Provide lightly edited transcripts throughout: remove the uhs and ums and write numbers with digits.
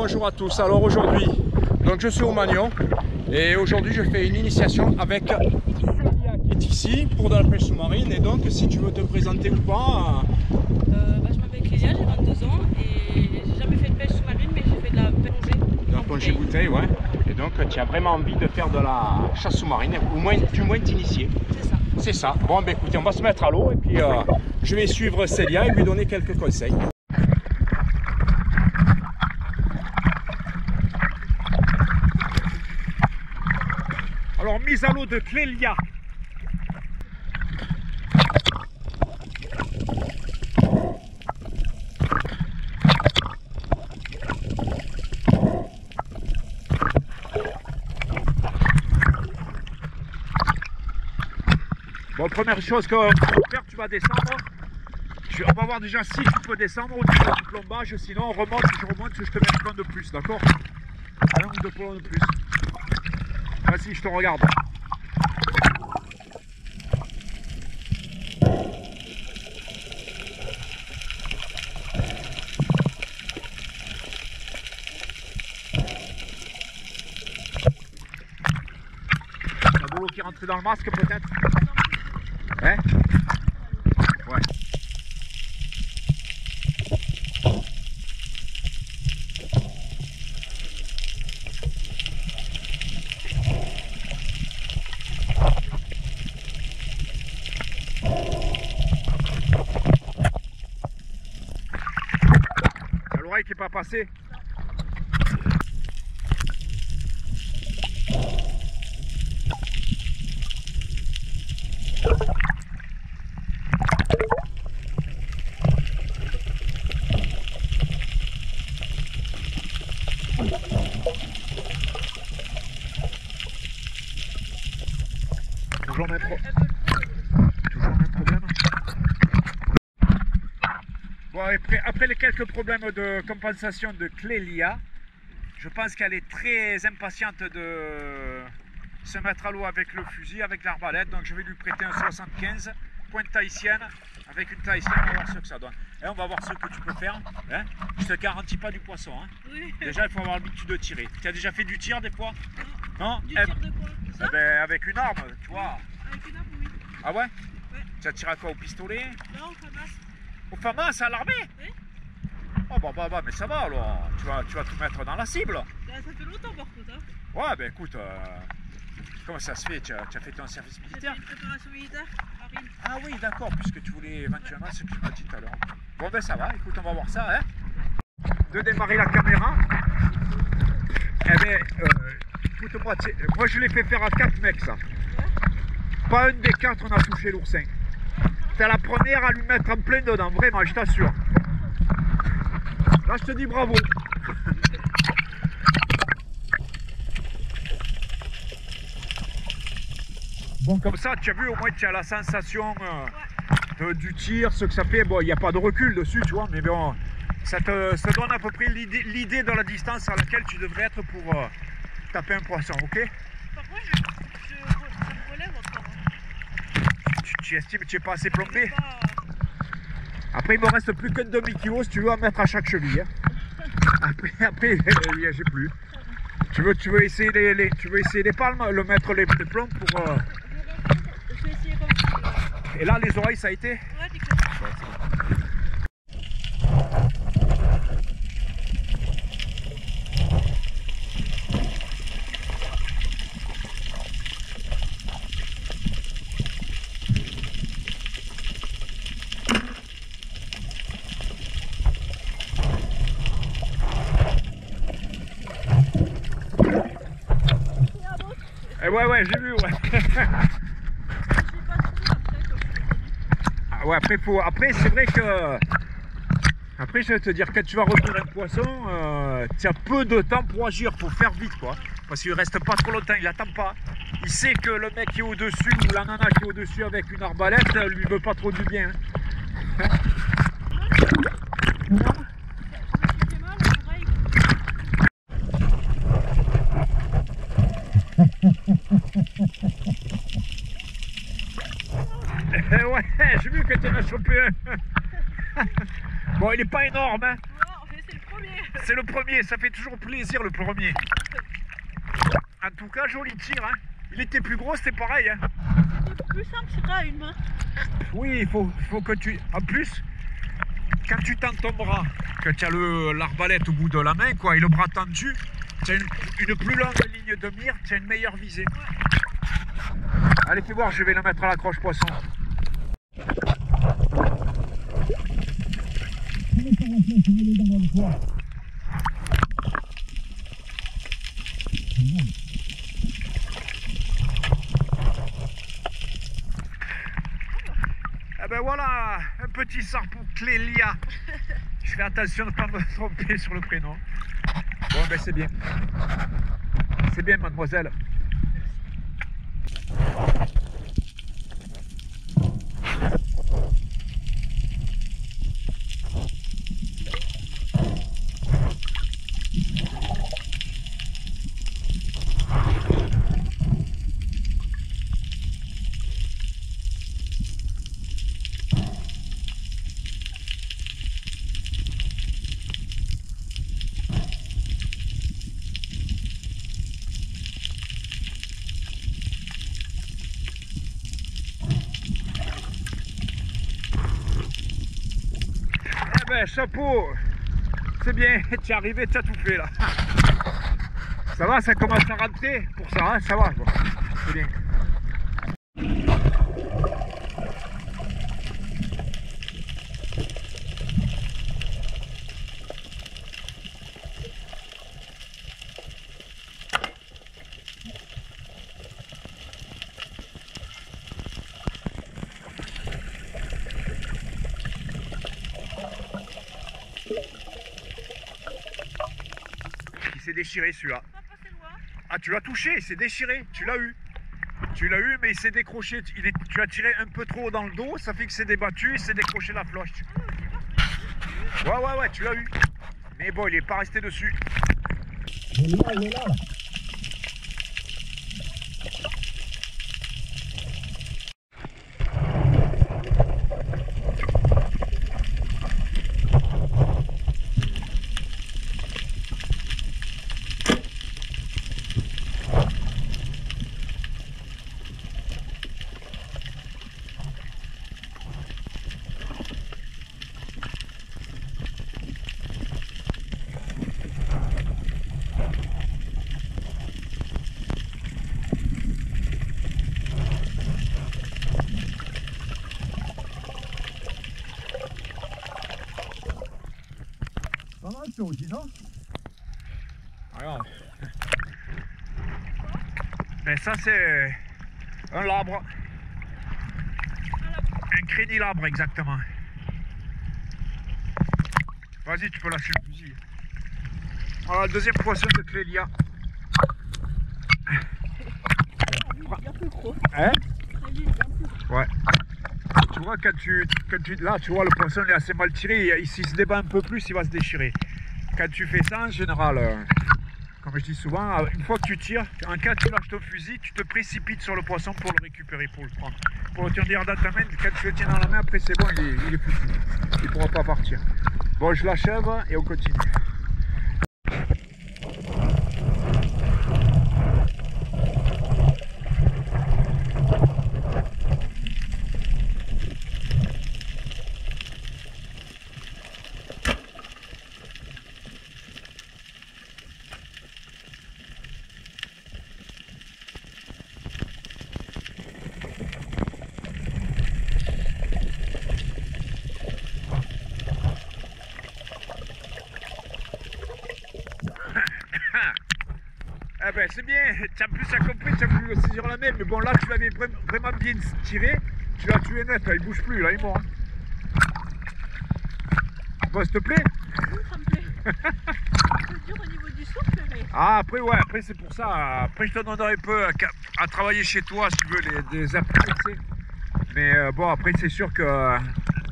bonjour à tous. Alors aujourd'hui, donc je suis au Magnon et aujourd'hui je fais une initiation avec Célia qui est ici pour de la pêche sous-marine. Et donc si tu veux te présenter ou pas. Je m'appelle Clélia, j'ai 22 ans et j'ai jamais fait de pêche sous-marine, mais j'ai fait de la plongée. De la plongée bouteille, ouais. Et donc tu as vraiment envie de faire de la chasse sous-marine, ou moins, du moins t'initier. C'est ça. C'est ça. Bon ben écoutez, on va se mettre à l'eau et puis je vais suivre Célia et lui donner quelques conseils. Alors mise à l'eau de Clélia. Bon, première chose que tu vas faire, tu vas descendre. On va voir déjà si tu peux descendre au niveau du plombage, sinon on remonte, si je remonte, je te mets un plomb de plus, d'accord? Un ou deux plombs de plus. Vas-y, je te regarde. La boulot qui est rentré dans le masque peut-être? Hein? Ouais. T'as l'oreille qui n'est pas passée? Toujours même problème. Bon, après les quelques problèmes de compensation de Clélia, je pense qu'elle est très impatiente de se mettre à l'eau avec le fusil, avec l'arbalète. Donc je vais lui prêter un 75, pointe tahitienne, avec une tahitienne, on va voir ce que ça donne. Et on va voir ce que tu peux faire. Hein, je te garantis pas du poisson. Hein. Oui. Déjà, il faut avoir l'habitude de tirer. Tu as déjà fait du tir des fois? Non. Du tir de quoi? Eh ben, avec une arme, tu vois. Avec une arme, oui. Ah ouais? Ouais. Tu as tiré à quoi? Au pistolet? Non, au FAMAS. Au FAMAS, à l'armée? Oui. Oh bah, mais ça va alors. Tu vas tout mettre dans la cible. Là, ça fait longtemps par contre. Hein. Ouais, ben écoute, comment ça se fait? Tu as fait ton service militaire? J'ai fait une préparation militaire, marine. Ah oui, d'accord, puisque tu voulais éventuellement ce que tu m'as dit tout à l'heure. Bon ben ça va, écoute, on va voir ça. Hein. De démarrer la caméra. Eh bien, écoute-moi, moi je l'ai fait faire à 4 mecs ça. Pas un des 4 on a touché l'oursin. T'es la première à lui mettre en plein dedans, vraiment, je t'assure. Là je te dis bravo. Bon, comme ça, tu as vu, au moins tu as la sensation du tir, ce que ça fait. Bon, il n'y a pas de recul dessus, tu vois, mais bon, ça te donne à peu près l'idée de la distance à laquelle tu devrais être pour taper un poisson, ok? Par contre, ça me relève encore. Tu estimes que tu n'es pas assez plombé? Après, il me reste plus qu'un demi-kilo si tu veux en mettre à chaque cheville. Hein. Après j'ai plus. Tu veux essayer les palmes, mettre les plombs pour. Je vais essayer comme ça. Et là, les oreilles, ça a été? Ouais, nickel. Ouais, j'ai vu, ouais. Ah ouais, après c'est vrai que... Après, je vais te dire, quand tu vas retenir un poisson, tu as peu de temps pour agir, faut faire vite, quoi. Parce qu'il reste pas trop longtemps, il attend pas. Il sait que le mec qui est au-dessus, ou la nana qui est au-dessus avec une arbalète, lui veut pas trop du bien. Hein. Ouais, j'ai vu que tu en as chopé un. Bon, il n'est pas énorme, hein. Non, c'est le premier. C'est le premier, ça fait toujours plaisir le premier. En tout cas, joli tir. Hein. Il était plus gros, c'était pareil. Hein. C'était plus simple, c'est à une main. Oui, il faut que tu... En plus, quand tu tends ton bras, que tu as l'arbalète au bout de la main, quoi, et le bras tendu, tu as une plus longue ligne de mire, tu as une meilleure visée. Allez, fais voir, je vais la mettre à la croche poisson. Eh ben voilà, un petit sarpou Clélia. Je fais attention de ne pas me tromper sur le prénom. Bon ben c'est bien. C'est bien mademoiselle. Ben, chapeau, c'est bien, tu es arrivé, tu as tout fait là. Ça va, ça commence à rentrer pour ça, hein, ça va, bon. C'est bien. Il s'est déchiré celui-là. Ah, tu l'as touché, il s'est déchiré, tu l'as eu. Tu l'as eu, mais il s'est décroché. Tu as tiré un peu trop dans le dos, ça fait que c'est débattu, il s'est décroché la floche. Ouais, tu l'as eu. Mais bon, il n'est pas resté dessus. Il est là. Aussi, non? Alors, ben ça c'est un labre, un crénilabre exactement. Vas-y, tu peux lâcher le fusil. Voilà le deuxième poisson de Clélia. Bien plus gros. Hein? Ouais. Tu vois, là, tu vois, le poisson est assez mal tiré. S'il se débat un peu plus, il va se déchirer. Quand tu fais ça, en général, comme je dis souvent, une fois que tu tires, en cas tu lâches ton fusil, tu te précipites sur le poisson pour le récupérer, pour le prendre. Pour le tenir dans ta main, quand tu le tiens dans la main, après c'est bon, il est foutu. Il ne pourra pas partir. Bon, je l'achève et on continue. Ah ben c'est bien, tu as plus à compris, tu as voulu le saisir la main, mais bon là tu l'avais vraiment bien tiré, tu l'as tué net, là, il bouge plus, là il est mort. Bon, s'il te plaît? Oui, ça me plaît. C'est dur au niveau du souffle, mais... Ah après ouais, après c'est pour ça, après je te donnerai un peu à travailler chez toi si tu veux des appuis, tu sais. Mais bon après c'est sûr que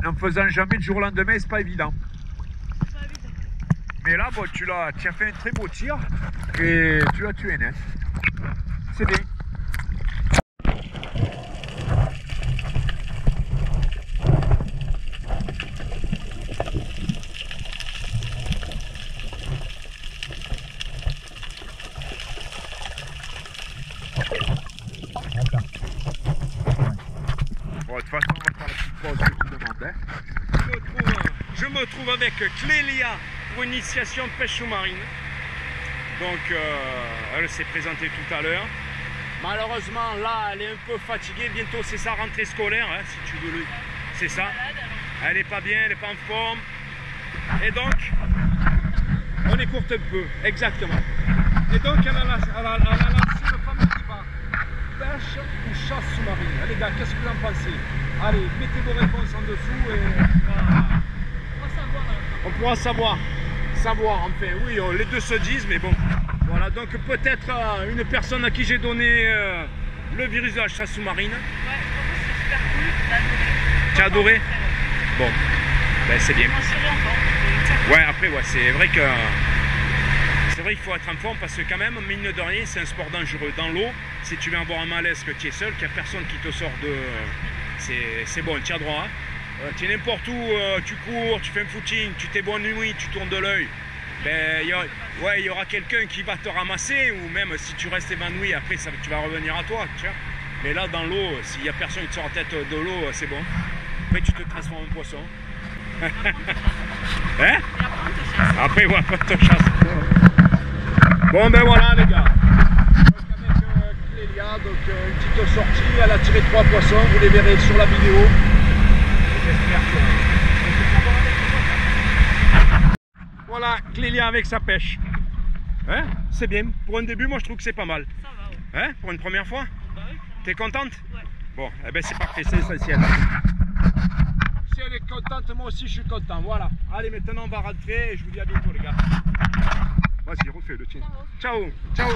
en faisant jamais du jour au lendemain c'est pas évident. Mais là, bon, tu as fait un très beau tir et tu l'as tué net. C'est bien. Attends. Bon, de toute façon, on va faire la petite pause que tu demandais. Je me trouve avec Clélia pour une initiation de pêche sous-marine. Donc, elle s'est présentée tout à l'heure. Malheureusement, là, elle est un peu fatiguée. Bientôt, c'est sa rentrée scolaire, hein, si tu veux. C'est ça. Elle n'est pas bien, elle n'est pas en forme. Et donc, on écourte un peu, exactement. Et donc, elle a lancé le fameux débat. Pêche ou chasse sous-marine? Les gars, qu'est-ce que vous en pensez? Allez, mettez vos réponses en dessous et voilà. On pourra savoir. Enfin, oui, les deux se disent, mais bon. Voilà, donc peut-être une personne à qui j'ai donné le virus de la chasse sous-marine. Ouais, c'est super cool, t'as adoré. Tu as adoré? Bon, ben c'est bien. Ouais, après, ouais, c'est vrai qu'il faut être en forme parce que quand même, mine de rien, c'est un sport dangereux. Dans l'eau, si tu viens avoir un malaise, que tu es seul, qu'il n'y a personne qui te sort de... C'est bon, tu as droit. Hein. Tu es n'importe où, tu cours, tu fais un footing, tu t'évanouis, tu tournes de l'œil. Ben, il y aura quelqu'un qui va te ramasser, ou même si tu restes évanoui, après tu vas revenir à toi. Tu vois. Mais là, dans l'eau, s'il n'y a personne qui te sort la tête de l'eau, c'est bon. Après, tu te transformes en poisson. Hein? Après, ouais, après, te chasse. Bon, ben voilà, les gars. Donc, avec Clélia, donc une petite sortie, elle a tiré 3 poissons, vous les verrez sur la vidéo. J'espère que... Voilà, Clélia avec sa pêche. Hein? C'est bien. Pour un début, moi je trouve que c'est pas mal. Ça va, ouais. Hein? Pour une première fois? Bah oui. T'es contente? Ouais. Bon, eh ben c'est parfait, c'est essentiel. Si elle est contente, moi aussi je suis content. Voilà. Allez, maintenant on va rentrer et je vous dis à bientôt les gars. Vas-y, refais le tien. Ciao. Ciao.